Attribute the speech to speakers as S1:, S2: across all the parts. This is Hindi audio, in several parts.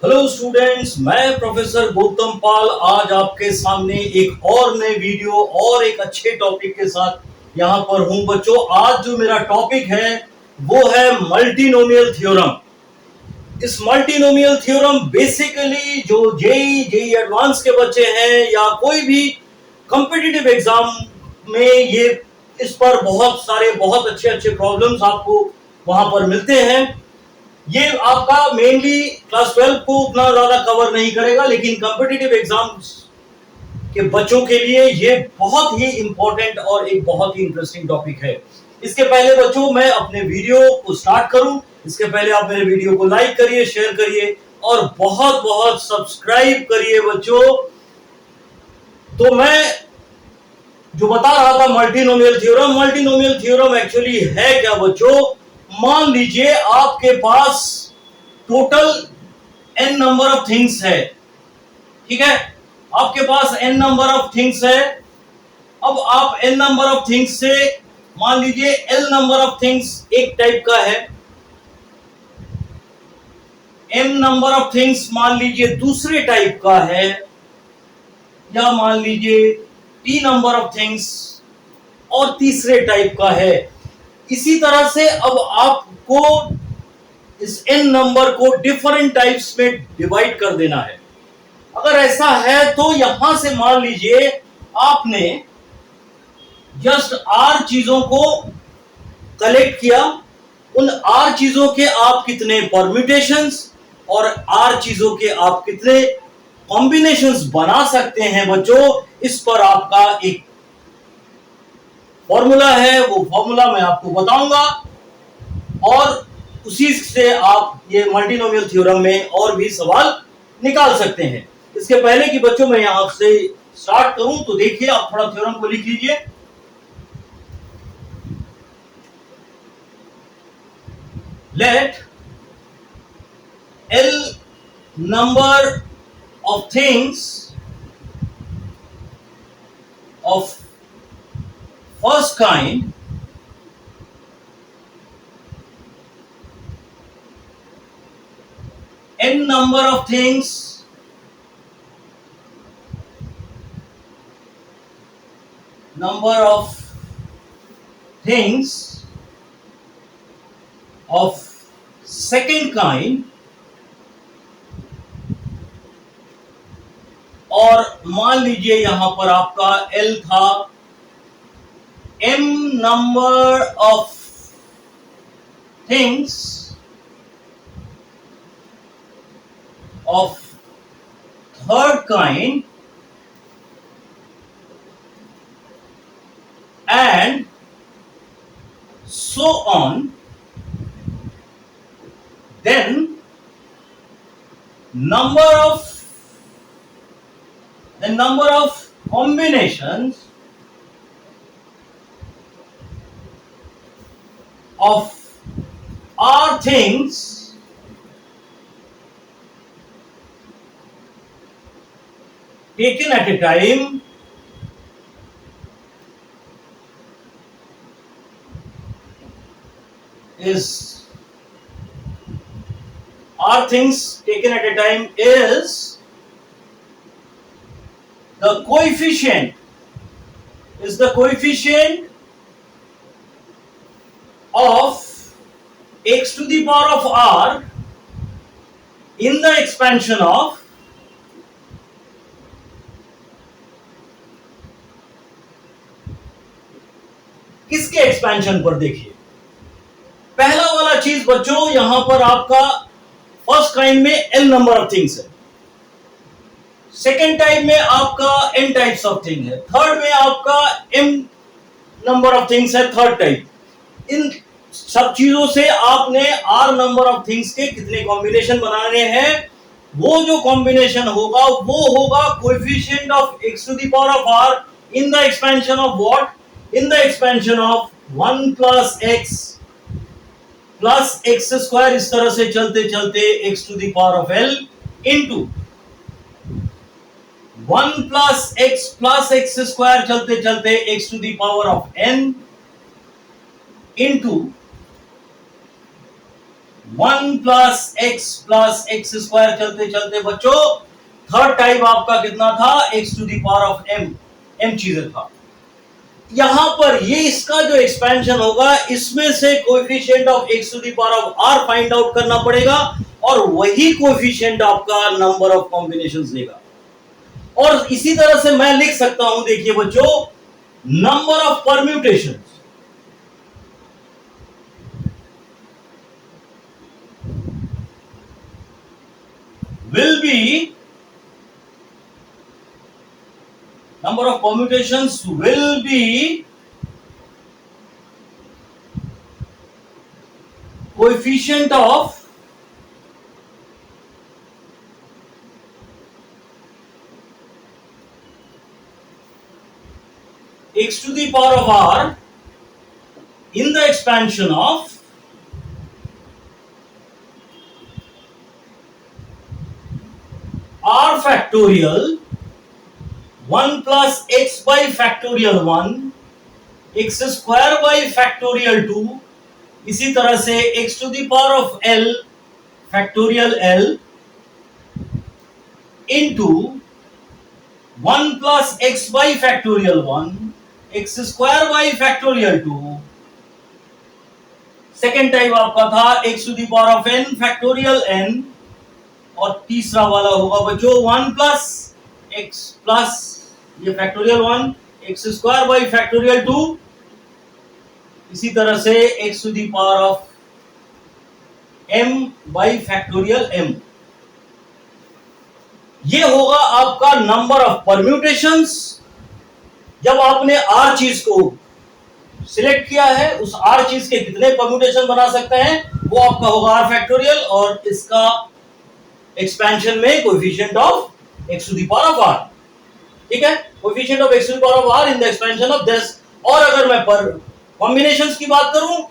S1: हेलो स्टूडेंट्स, मैं प्रोफेसर गौतम पाल आज आपके सामने एक और नए वीडियो और एक अच्छे टॉपिक के साथ यहाँ पर हूँ। बच्चों, आज जो मेरा टॉपिक है वो है मल्टीनोमियल थ्योरम। इस मल्टीनोमियल थ्योरम बेसिकली जो जेई एडवांस के बच्चे हैं या कोई भी कॉम्पिटिटिव एग्जाम में ये इस पर बहुत अच्छे अच्छे प्रॉब्लम्स आपको वहां पर मिलते हैं। ये आपका मेनली क्लास 12 को उतना ज्यादा कवर नहीं करेगा, लेकिन कॉम्पिटिटिव एग्जाम्स के बच्चों के लिए ये बहुत ही इंपॉर्टेंट और एक बहुत ही इंटरेस्टिंग टॉपिक है। इसके पहले बच्चों, मैं अपने वीडियो को स्टार्ट करूं, इसके पहले आप मेरे वीडियो को लाइक करिए, शेयर करिए और बहुत बहुत सब्सक्राइब करिए बच्चों। तो मैं जो बता रहा था मल्टीनोमियल थ्योरम एक्चुअली है क्या बच्चों? मान लीजिए आपके पास total n number of things है, ठीक है? आपके पास n नंबर ऑफ थिंग्स है। अब आप n नंबर ऑफ थिंग्स से मान लीजिए l नंबर ऑफ थिंग्स एक टाइप का है, m नंबर ऑफ थिंग्स मान लीजिए दूसरे टाइप का है, या मान लीजिए t नंबर ऑफ थिंग्स और तीसरे टाइप का है। इसी तरह से अब आपको इस n नंबर को डिफरेंट टाइप्स में डिवाइड कर देना है। अगर ऐसा है तो यहां से मान लीजिए आपने जस्ट r चीजों को कलेक्ट किया, उन r चीजों के आप कितने परम्यूटेशंस और r चीजों के आप कितने कॉम्बिनेशंस बना सकते हैं बच्चों, इस पर आपका एक फॉर्मूला है। वो फॉर्मूला मैं आपको बताऊंगा और उसी से आप ये मल्टीनोमियल थ्योरम में और भी सवाल निकाल सकते हैं। इसके पहले कि बच्चों मैं यहां से स्टार्ट करूं तो देखिए, आप थोड़ा थ्योरम को लिख लीजिए। Let L number of things of first kind n number of things of second kind, और मान लीजिए यहां पर आपका L था m number of things of third kind and so on, then the number of combinations of r things taken at a time is r things taken at a time is the coefficient of x to the power of r in the expansion of किसके एक्सपेंशन पर? देखिए, पहला वाला चीज बच्चों, यहां पर आपका फर्स्ट काइंड में l नंबर ऑफ थिंग्स है, सेकेंड टाइप में आपका n टाइप्स ऑफ थिंग है, थर्ड में आपका m नंबर ऑफ थिंग्स है, थर्ड टाइप। इन सब चीजों से आपने r नंबर ऑफ थिंग्स के कितने कॉम्बिनेशन बनाने हैं, वो जो कॉम्बिनेशन होगा वो होगा coefficient of x to the power of r in the expansion of what? In the expansion of 1 plus x square, इस तरह से चलते चलते x to the power of l into 1 plus x square चलते चलते x to the power of n into 1 + x square चलते चलते बच्चों थर्ड टाइप आपका कितना था, x to the power of m चीजें था। यहां पर ये इसका जो एक्सपेंशन होगा इसमें से coefficient of x to the power of r find out करना पड़ेगा और वही कोएफिशिएंट आपका नंबर ऑफ कॉम्बिनेशंस देगा। और इसी तरह से मैं लिख सकता हूं, देखिए बच्चों, number of permutations will be coefficient of x to the power of r in the expansion of r factorial 1 plus x by factorial 1 x square by factorial 2 इसी तरह से x to the power of l factorial l into 1 plus x by factorial 1 x square by factorial 2। Second type आपका था x to the power of n factorial n और तीसरा वाला होगा बच्चों 1 plus x plus ये factorial 1 x square by factorial 2 इसी तरह से x to the power of m by factorial m। ये होगा आपका नंबर ऑफ परम्यूटेशंस। जब आपने r चीज को सिलेक्ट किया है, उस r चीज के कितने परम्यूटेशन बना सकते हैं वो आपका होगा r फैक्टोरियल और इसका एक्सपेंशन में coefficient of x to the power of r, ठीक है, coefficient of x to the power of r in the expansion of this. और अगर मैं पर कॉम्बिनेशंस की बात करूं,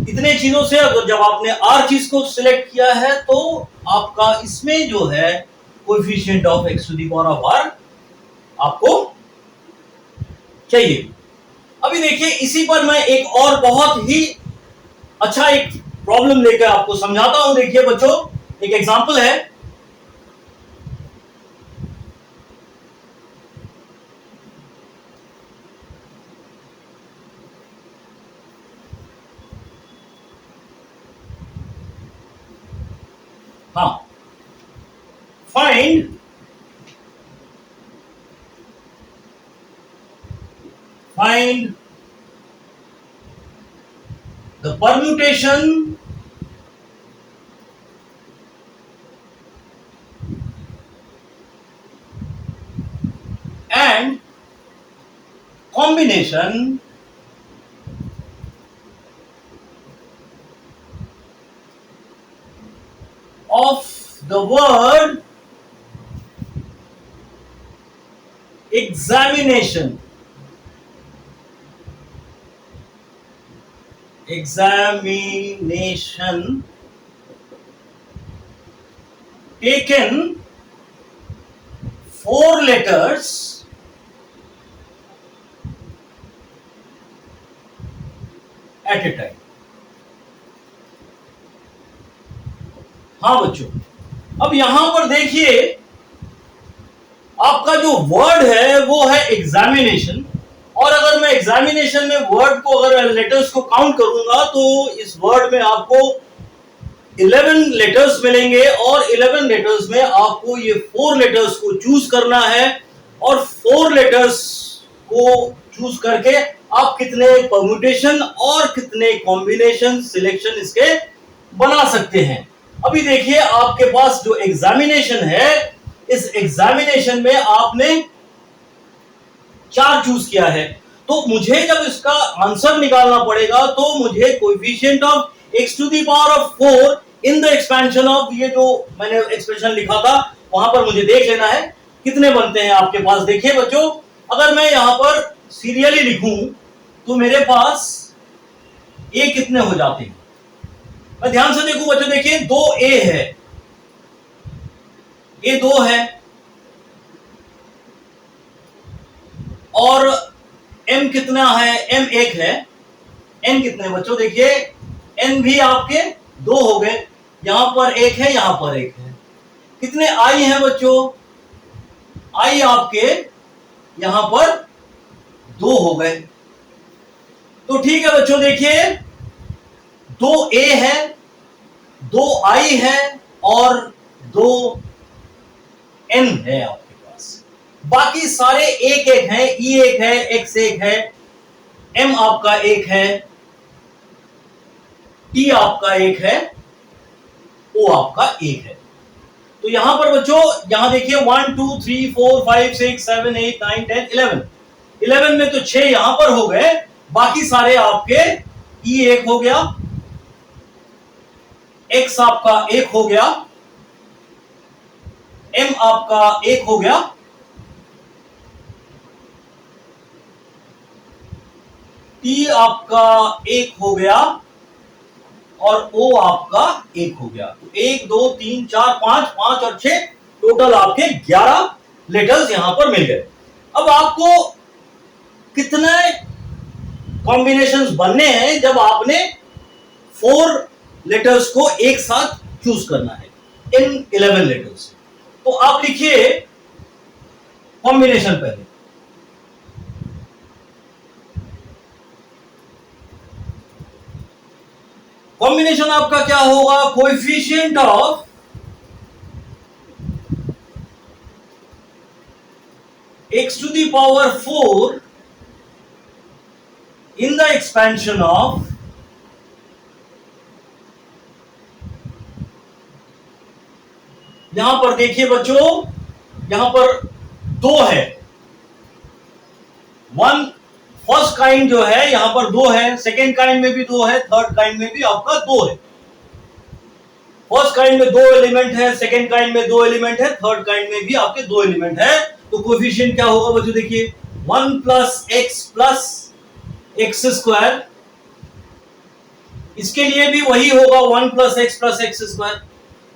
S1: इतने चीजों से अगर जब आपने r चीज को सिलेक्ट किया है तो आपका इसमें जो है coefficient of x to the power of r आपको चाहिए। अभी देखिए इसी पर मैं एक और बहुत ही अच्छा एक प्रॉब्लम लेकर आपको समझाता हूं। देखिए बच्चों, एक एग्जांपल है, हाँ, find the permutation and combination of the word examination taken 4 letters at a time। हाँ बच्चों, अब यहां पर देखिए आपका जो वर्ड है वो है एग्जामिनेशन, और अगर मैं एग्जामिनेशन में वर्ड को अगर लेटर्स को काउंट करूंगा तो इस वर्ड में आपको 11 लेटर्स मिलेंगे और 11 लेटर्स में आपको ये 4 लेटर्स को चूज करना है और 4 लेटर्स को चूज करके आप कितने परम्यूटेशन और कितने कॉम्बिनेशन सिलेक्शन इसके बना सकते हैं। अभी देखिए आपके पास जो एग्जामिनेशन है, इस एग्जामिनेशन में आपने 4 चूज किया है, तो मुझे जब इसका आंसर निकालना पड़ेगा तो मुझे coefficient of x to the power of 4 in the expansion of, ये जो मैंने एक्सप्रेशन लिखा था वहां पर मुझे देख लेना है कितने बनते हैं आपके पास। देखिए बच्चों, अगर मैं यहां पर सीरियली लिखूं तो मेरे पास ए कितने हो जाते हैं, मैं ध्यान से देखूं बच्चों, देखिए 2 ए है, ए 2 है और एम कितना है, एम 1 है, एन कितने बच्चों, देखिए एन भी आपके दो हो गए, यहां पर एक है, यहां पर एक है। कितने आई हैं बच्चों? आई आपके यहां पर दो हो गए। तो ठीक है बच्चों, देखिए दो ए है, दो आई है और दो एन है आपके पास। बाकी सारे एक एक है, ई एक है, एक्स एक है, एम आपका एक है, टी आपका एक है, ओ आपका एक है। तो यहां पर बच्चों, यहां देखिए 1 2 3 4 5 6 7 8 9 10 11, 11 में तो 6 यहां पर हो गए, बाकी सारे आपके ई एक हो गया, एक्स आपका एक हो गया, एम आपका एक हो गया, टी आपका एक हो गया और ओ आपका एक हो गया। तो 1 2 3 4 5, 5 और 6 टोटल आपके 11 लेटर्स यहां पर मिल गए। अब आपको कितने कॉम्बिनेशंस बनने हैं जब आपने 4 लेटर्स को एक साथ चूज करना है इन 11 लेटर्स। तो आप लिखिए कॉम्बिनेशन पहले। कॉम्बिनेशन आपका क्या होगा? Coefficient of x to the power 4 in the expansion of यहां पर देखिए बच्चों, यहां पर दो है, वन फर्स्ट काइंड जो है यहां पर दो है, सेकेंड काइंड में भी दो है, थर्ड काइंड में भी आपका दो है। फर्स्ट काइंड में दो एलिमेंट है, सेकेंड काइंड में दो एलिमेंट है, थर्ड काइंड में भी आपके दो एलिमेंट है। तो कोएफिशिएंट क्या होगा बच्चों? देखिए 1 प्लस एक्स स्क्वायर, इसके लिए भी वही होगा 1 प्लस एक्स स्क्वायर,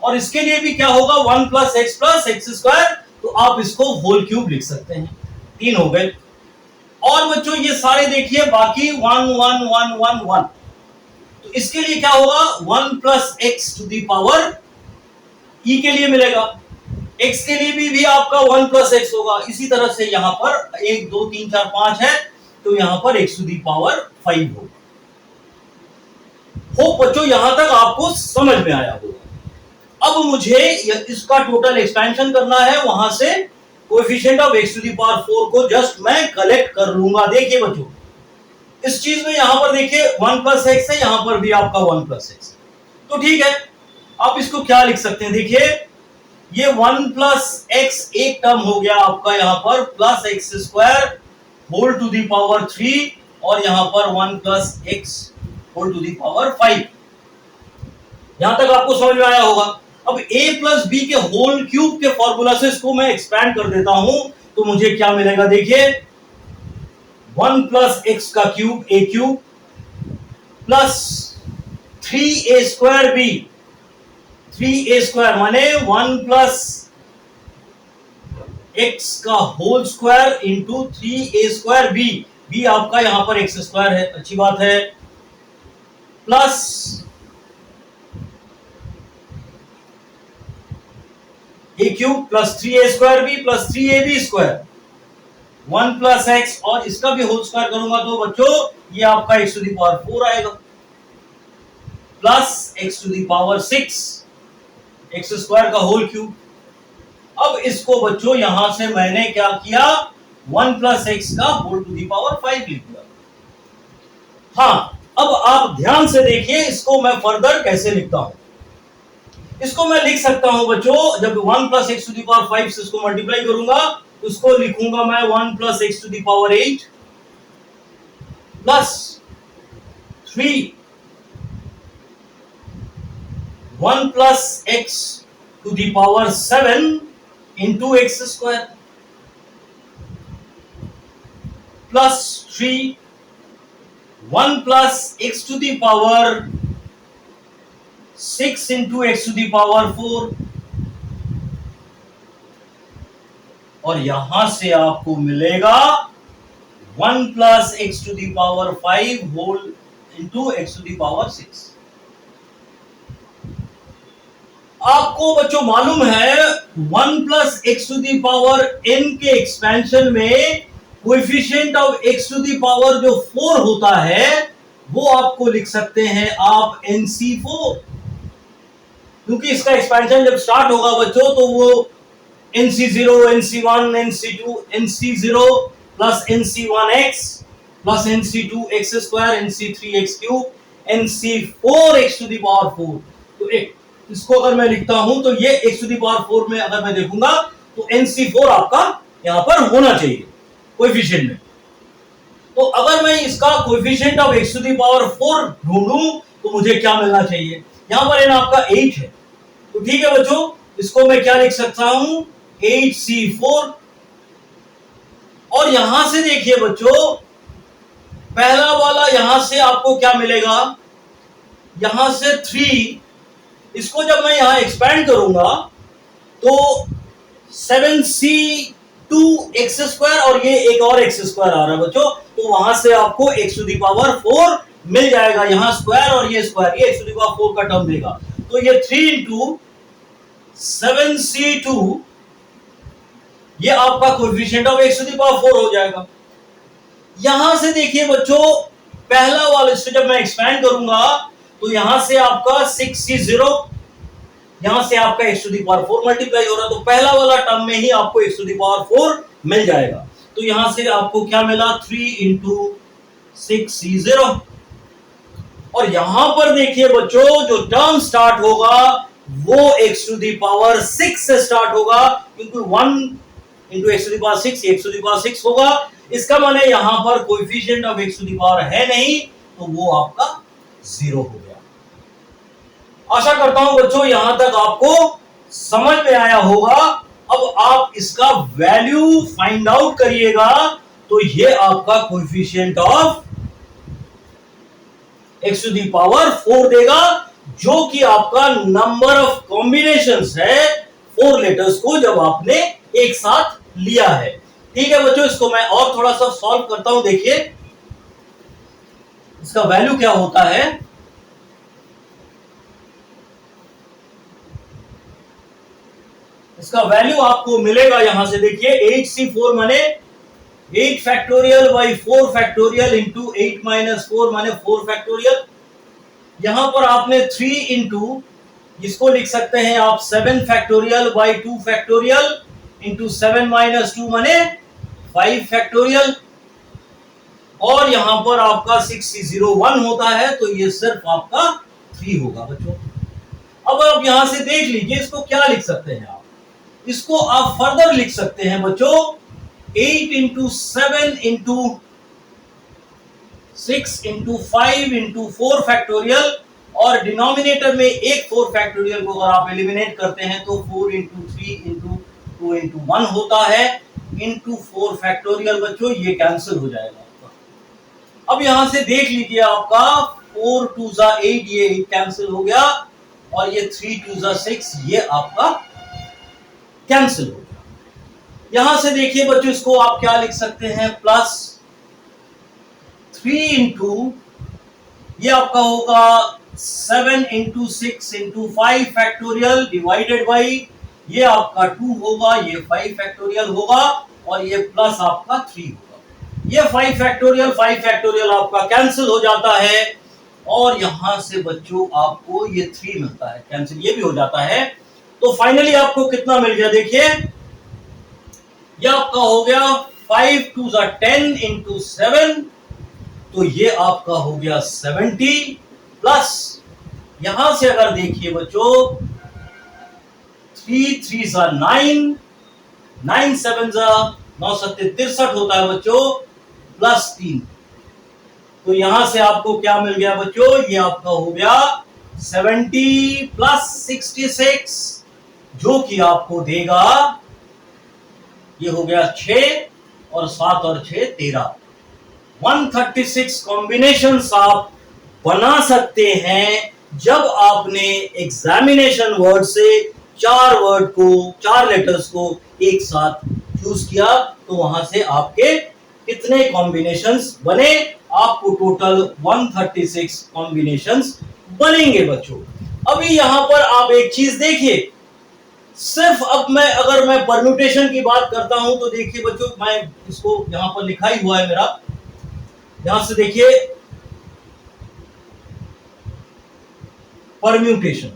S1: और इसके लिए भी क्या होगा? 1 प्लस एक्स स्क्वायर। तो आप इसको होल क्यूब लिख सकते हैं। 3 हो गए। और बच्चों ये सारे देखिए बाकी 1 1 1 1 1, तो इसके लिए क्या होगा? 1 plus x to the power e के लिए मिलेगा, एक्स के लिए भी आपका 1 प्लस एक्स होगा। इसी तरह से यहां पर 1 2 3 4 5 है, तो यहां पर एक्स टू दी पावर 5 होगा। होप बच्चों यहां तक आपको समझ में आया होगा। अब मुझे इसका टोटल एक्सपेंशन करना है, वहां से coefficient of x to the power 4 को जस्ट मैं कलेक्ट कर लूंगा। देखिए बच्चों इस चीज में यहां पर देखिए 1 प्लस एक्स है, यहां पर भी आपका 1 प्लस एक्स है। तो ठीक है, आप इसको क्या लिख सकते हैं? देखिए ये 1 प्लस एक्स एक टर्म हो गया आपका, यहां पर plus x square whole to the power 3, और यहां पर 1 plus x whole to the power 5। यहां तक आपको समझ में आया होगा। अब a प्लस बी के होल क्यूब के फॉर्मूला से इसको मैं एक्सपैंड कर देता हूं, तो मुझे क्या मिलेगा? देखिए 1 प्लस एक्स का cube a cube plus 3a square b, 3a square माने 1 प्लस एक्स का whole square into 3a square b, b आपका यहां पर एक्स स्क्वायर है, अच्छी बात है, plus a cube plus 3a square b plus 3ab square, 1 plus x और इसका भी होल स्क्वायर करूंगा तो बच्चों ये आपका एक्स टू दी पावर 4 आएगा, plus x to the power 6, x square का होल क्यूब। अब इसको बच्चों यहां से मैंने क्या किया? 1 प्लस एक्स का होल टू दी पावर 5 लिख दिया। हाँ, अब आप ध्यान से देखिए इसको मैं फर्दर कैसे लिखता हूं। इसको मैं लिख सकता हूं बच्चों, जब 1 plus x to the power 5 से इसको मल्टीप्लाई करूंगा, उसको लिखूंगा मैं 1 plus x to the power 8 plus 3 1 plus x to the power 7 into x square plus 3 1 plus x to the power 6 into x to the power 4, और यहां से आपको मिलेगा 1 plus x to the power 5 whole into x to the power 6। आपको बच्चों मालूम है 1 plus x to the power n के एक्सपेंशन में coefficient of x to the power जो 4 होता है वो आपको लिख सकते हैं आप nc4, क्योंकि इसका एक्सपेंशन जब स्टार्ट होगा बच्चों तो वो nc0 nc1 nc2 nc0 plus nc1x plus nc2 x square nc3 x cube nc4 x to the power 4। तो इसको अगर मैं लिखता हूं तो ये x टू दी पावर 4 में अगर मैं देखूंगा तो nc4 आपका यहां पर होना चाहिए कोएफिशिएंट में। तो अगर मैं इसका coefficient of x to the power 4 ढूंढूं तो मुझे क्या मिलना चाहिए? यहां पर n आपका 8 है, तो ठीक है बच्चों, इसको मैं क्या लिख सकता हूं 8c4। और यहां से देखिए बच्चों, पहला वाला यहां से आपको क्या मिलेगा, यहां से 3, इसको जब मैं यहां एक्सपैंड करूंगा तो 7c2 एक्स स्क्वायर और ये एक और एक्स स्क्वायर आ रहा है बच्चों, तो वहां से आपको x टू दी पावर 4 मिल जाएगा। यहां स्क्वायर और ये स्क्वायर, ये x टू दी पावर 4 का टर्म देगा, तो ये 3 इंटू 7c2 ये आपका coefficient of x to the power 4 हो जाएगा। यहां से देखिए बच्चों, पहला वाला इसको जब मैं एक्सपैंड करूंगा तो यहां से आपका 6c0, यहां से आपका x to the power 4 multiply हो रहा है, तो पहला वाला टर्म में ही आपको x टू दी पावर 4 मिल जाएगा। तो यहां से आपको क्या मिला 3 इंटू 6c0। और यहां पर देखिए बच्चों, जो टर्म स्टार्ट होगा वो x टू दी पावर 6 से स्टार्ट होगा, क्योंकि 1 into x to the power 6 x to the power 6 होगा। इसका माने यहां पर coefficient of x to the power है नहीं, तो वो आपका 0 हो गया। आशा करता हूं बच्चों यहां तक आपको समझ में आया होगा। अब आप इसका वैल्यू फाइंड आउट करिएगा, तो ये आपका coefficient of x to the power 4 देगा, जो कि आपका नंबर ऑफ कॉम्बिनेशंस है 4 लेटर्स को जब आपने एक साथ लिया है। ठीक है बच्चों, इसको मैं और थोड़ा सा सॉल्व करता हूं। देखिए इसका वैल्यू क्या होता है। इसका वैल्यू आपको मिलेगा यहां से, देखिए 8c4 माने 8 factorial by 4 factorial into 8 minus 4 माने 4 फैक्टोरियल। यहां पर आपने 3 इंटू, जिसको लिख सकते हैं आप 7 factorial by 2 factorial into 7 minus 2 माने 5 फैक्टोरियल। और यहां पर आपका 6c01 होता है, तो ये सिर्फ आपका 3 होगा बच्चों। अब आप यहां से देख लीजिए, इसको क्या लिख सकते हैं आप, इसको आप फर्दर लिख सकते हैं बच्चों 8 into 7 into 6 into 5 into 4 factorial, और डिनोमिनेटर में एक 4 फैक्टोरियल को अगर आप एलिमिनेट करते हैं तो 4 इंटू 3 इंटू 2 इंटू 1 होता है, इंटू 4 फैक्टोरियल बच्चों, ये कैंसिल हो जाएगा आपका। अब यहां से देख लीजिए, आपका 4 2 जा 8, ये 8 कैंसिल हो गया, और ये 3 2 जा 6, ये आपका कैंसिल हो गया। यहां से देखिए बच्चों, इसको आप क्या लिख सकते हैं, प्लस 3 इंटू, ये आपका होगा 7 into 6 into 5 factorial divided by, ये आपका 2 होगा, ये 5 फैक्टोरियल होगा, और ये प्लस आपका 3 होगा। ये 5 फैक्टोरियल आपका कैंसिल हो जाता है, और यहां से बच्चों आपको ये 3 मिलता है, कैंसिल ये भी हो जाता है। तो फाइनली आपको कितना मिल गया, देखिए ये आपका हो गया 5 2 जा 10 इंटू 7, तो ये आपका हो गया 70, प्लस यहां से अगर देखिए बच्चों 3 3 जा 9, 9 7 जा 9 7 63 होता है बच्चों, प्लस 3, तो यहां से आपको क्या मिल गया बच्चों, ये आपका हो गया 70 प्लस 66, जो कि आपको देगा, ये हो गया 6 और 7 और 6 13, 136 कॉम्बिनेशंस आप बना सकते हैं जब आपने एग्जामिनेशन वर्ड से 4 लेटर्स को एक साथ चूज किया, तो वहां से आपके कितने कॉम्बिनेशंस बने, आपको टोटल 136 कॉम्बिनेशंस बनेंगे बच्चों। अभी यहां पर आप एक चीज देखिए, सिर्फ अब मैं अगर मैं परम्यूटेशन की बात करता हूं तो देखिए बच्चों, मैं इसको यहां पर लिखा ही हुआ है मेरा, यहां से देखिए परम्यूटेशन।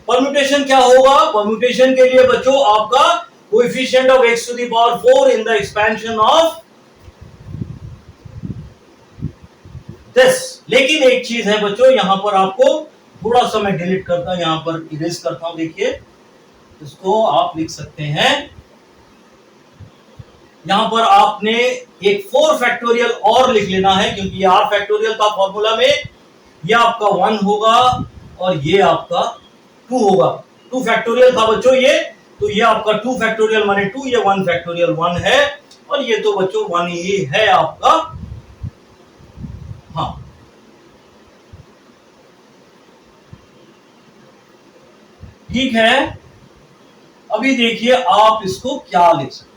S1: परम्यूटेशन क्या होगा? परम्यूटेशन के लिए बच्चों आपका coefficient of x to the power 4 in the expansion of this. लेकिन एक चीज है बच्चों, यहां पर आपको थोड़ा सा मैं डिलीट करता हूं, यहां पर इरेज करता हूं, देखिए इसको आप लिख सकते हैं, यहां पर आपने एक 4 फैक्टोरियल और लिख लेना है, क्योंकि ये r फैक्टोरियल था फॉर्मूला में, ये आपका 1 होगा और ये आपका 2 होगा। 2 फैक्टोरियल था बच्चों ये, तो ये आपका 2 फैक्टोरियल माने 2, ये 1 फैक्टोरियल 1 है, और ये तो बच्चों 1 ही है आपका। हाँ, ठीक है। अभी देखिए आप इसको क्या लिख सकते हैं,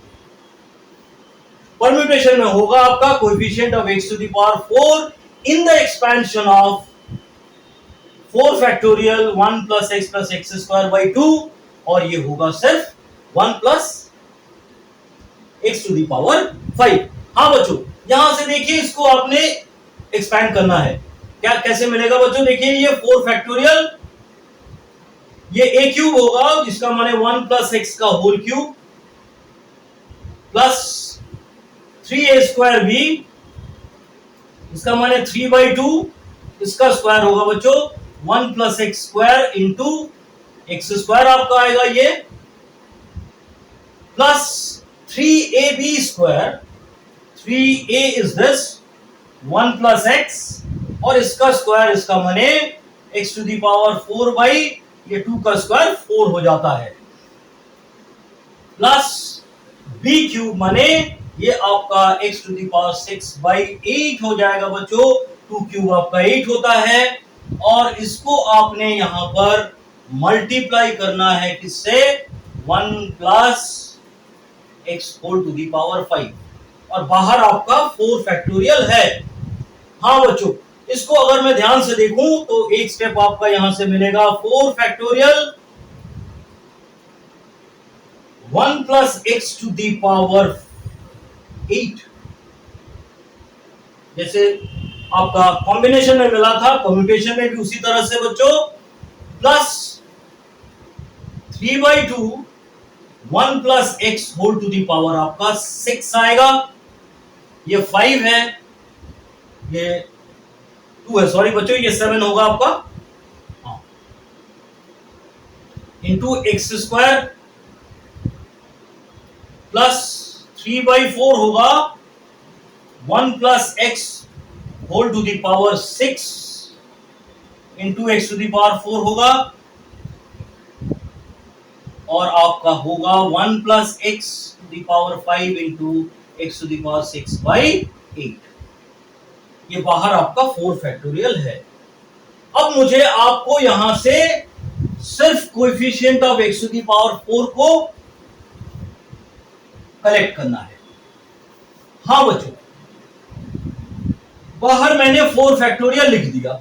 S1: परम्यूटेशन में होगा आपका coefficient of x to the power 4 in the expansion of 4 factorial 1 plus x square by 2, और ये होगा सिर्फ 1 plus x to the power 5। हाँ बच्चों, यहां से देखिए इसको आपने एक्सपैंड करना है, क्या कैसे मिलेगा बच्चों? देखिए ये 4 फैक्टोरियल, ये a क्यूब होगा जिसका माने 1 प्लस x का whole cube plus 3a square b, इसका माने 3 बाई 2, इसका स्क्वायर होगा बच्चों 1 plus x square into x square आपका आएगा ये, plus 3ab square, 3a is this 1 plus x, और इसका स्क्वायर, इसका माने x to the power 4 by ये 2 का स्क्वायर 4 हो जाता है, प्लस b क्यूब माने ये आपका x to the power 6 by 8 हो जाएगा बच्चों, 2 क्यूब आपका 8 होता है, और इसको आपने यहां पर मल्टीप्लाई करना है किससे? 1 plus x whole to the power 5, और बाहर आपका 4 फैक्टोरियल है। हाँ बच्चों, इसको अगर मैं ध्यान से देखूं तो एक स्टेप आपका यहां से मिलेगा 4 factorial 1 plus x to the power 8, जैसे आपका कॉम्बिनेशन में मिला था, परम्यूटेशन में भी उसी तरह से बच्चों, plus 3 by 2 1 plus x whole to the power आपका 6 आएगा, ये 5 है, ये 2 है, सॉरी बच्चों ये 7 होगा आपका, हाँ, into x square plus 3 by 4 होगा 1 plus x whole to the power 6 into x to the power 4 होगा, और आपका होगा 1 plus x to the power 5 into x to the power 6 by 8। ये बाहर आपका 4 फैक्टोरियल है। अब मुझे आपको यहां से सिर्फ coefficient of x to the power 4 को कलेक्ट करना है। हाँ बच्चों, बाहर मैंने 4 फैक्टोरियल लिख दिया,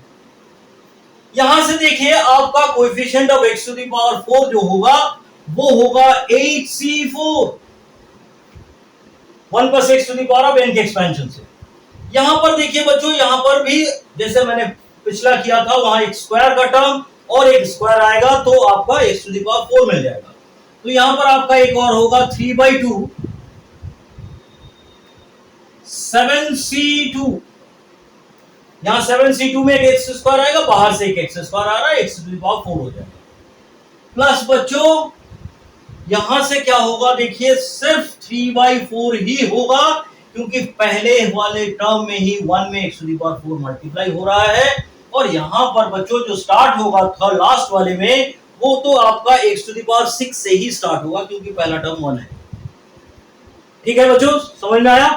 S1: यहां से देखिए आपका coefficient of x to the power 4 जो होगा वो होगा 8c4, 1 plus x to the power of n के एक्सपेंशन से। यहां पर देखिए बच्चों, यहां पर भी जैसे मैंने पिछला किया था, वहां एक स्क्वायर का टर्म और एक स्क्वायर आएगा तो आपका x टू द पावर 4 मिल जाएगा। तो यहां पर आपका एक और होगा 3 बाई 2 7c2, यहां 7c2 में एक एक्स स्क्वायर आएगा, बाहर से एक एक्स स्क्वायर आ रहा है, x टू द पावर 4 हो जाएगा, प्लस बच्चों यहां से क्या होगा? देखिए सिर्फ 3 बाई 4 ही होगा, क्योंकि पहले वाले टर्म में ही 1 में x to the power 4 multiply हो रहा है, और यहां पर बच्चों जो स्टार्ट होगा थर्ड लास्ट वाले में वो तो आपका x टू द पावर 6 से ही स्टार्ट होगा, क्योंकि पहला टर्म 1 है। ठीक है बच्चों, समझ में आया?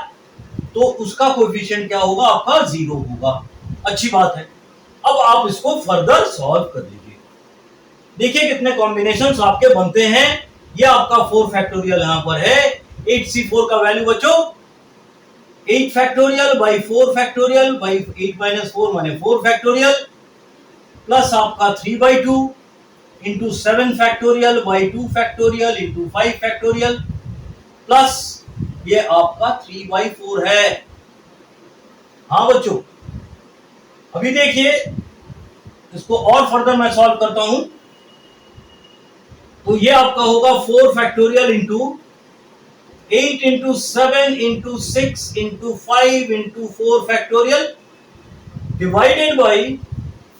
S1: तो उसका कोएफिशिएंट क्या होगा? आपका 0 होगा। अच्छी बात है। अब आप इसको फर्दर सॉल्व कर लीजिए, देखिए कितने कॉम्बिनेशंस आपके बनते हैं। ये आपका 4 फैक्टोरियल यहां पर है, 8c4 का वैल्यू बच्चों 8 factorial by 4 factorial by 8 minus 4 माने 4 फैक्टोरियल प्लस आपका 3/2 into 7 factorial by 2 factorial into 5 factorial plus ये आपका 3/4 है। हाँ बच्चों, अभी देखिए इसको और फर्दर मैं सॉल्व करता हूं तो ये आपका होगा 4 factorial into 8 into 7 into 6 into 5 into 4 factorial divided by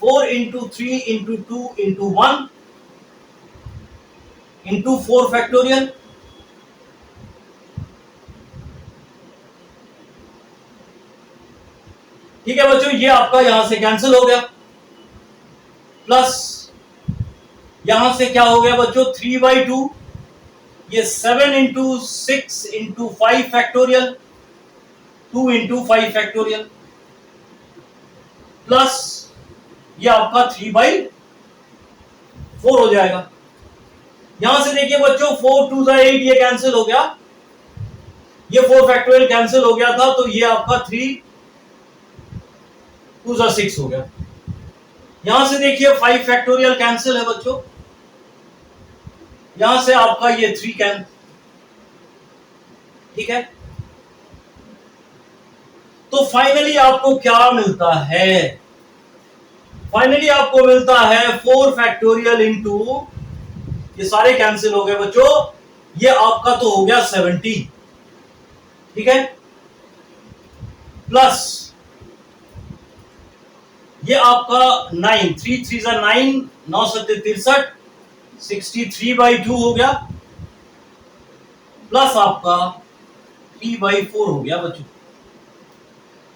S1: 4 into 3 into 2 into 1 into 4 factorial. ठीक है बच्चों, ये आपका यहां से कैंसिल हो गया प्लस यहां से क्या हो गया बच्चों 3/2 ये 7 into 6 into 5 factorial 2 into 5 factorial plus ये आपका 3/4 हो जाएगा। यहां से देखिए बच्चों 4 2 8 ये कैंसिल हो गया, ये 4 फैक्टोरियल कैंसिल हो गया था तो ये आपका 3 2 6 हो गया। यहां से देखिए 5 फैक्टोरियल कैंसिल है बच्चों, यहां से आपका ये 3 कैंसिल। ठीक है, तो फाइनली आपको क्या मिलता है? फाइनली आपको मिलता है 4 फैक्टोरियल इंटू ये सारे कैंसिल हो गए बच्चों, ये आपका तो हो गया 70। ठीक है, प्लस ये आपका 9 3 3 9 9 7 63 63/2 हो गया प्लस आपका 3/4 हो गया बच्चों।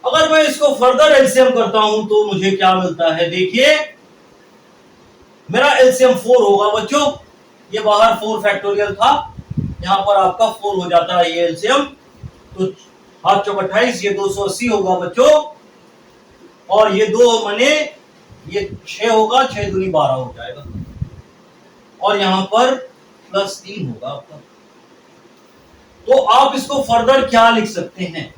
S1: अगर मैं इसको फर्दर एलसीएम करता हूं तो मुझे क्या मिलता है? देखिए मेरा एलसीएम 4 होगा बच्चों, ये बाहर 4 फैक्टोरियल था, यहां पर आपका 4 हो जाता है ये एलसीएम, तो 7 चौक 28 ये 280 होगा बच्चों, और ये 2 मने ये 6 होगा, 6 दूनी 12 हो जाएगा, और यहां पर प्लस 3 होगा आपका। तो आप इसको फर्दर क्या लिख सकते हैं?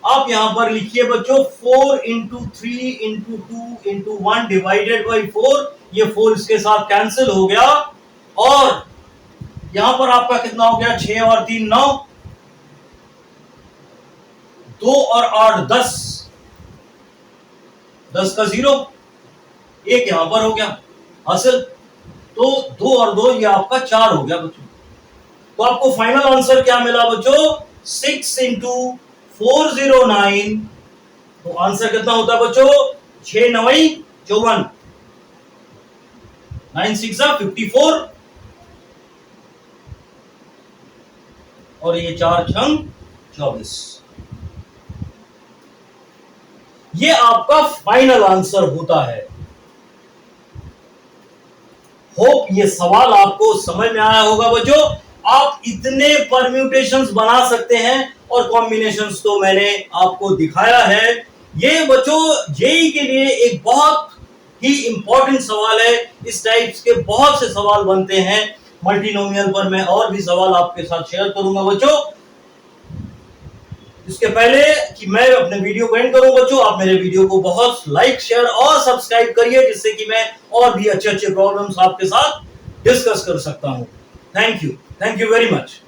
S1: आप यहां पर लिखिए बच्चों 4 into 3 into 2 into 1 divided by 4, ये 4 इसके साथ कैंसिल हो गया, और यहां पर आपका कितना हो गया 6 और 3 9, 2 और 8 10, 10 का 0, एक यहां पर हो गया हासिल, तो 2 और 2 ये आपका 4 हो गया बच्चों। तो आपको फाइनल आंसर क्या मिला बच्चों? 6 इंटू 409, तो आंसर कितना होता है बच्चों? 6 9 54, 9 6 54, और ये 4 6 24, ये आपका फाइनल आंसर होता है। होप ये सवाल आपको समझ में आया होगा बच्चों। आप इतने परम्यूटेशंस बना सकते हैं और कॉम्बिनेशंस तो मैंने आपको दिखाया है। ये बच्चों जेईई के लिए एक बहुत ही इंपॉर्टेंट सवाल है। इस टाइप्स के बहुत से सवाल बनते हैं मल्टीनोमियल पर, मैं और भी सवाल आपके साथ शेयर करूंगा बच्चों। इसके पहले कि मैं अपने वीडियो को एंड करूं बच्चों, आप मेरे वीडियो को बहुत लाइक शेयर और सब्सक्राइब करिए, जिससे कि मैं और भी अच्छे अच्छे प्रॉब्लम्स आपके साथ डिस्कस कर सकता हूं। Thank you very much.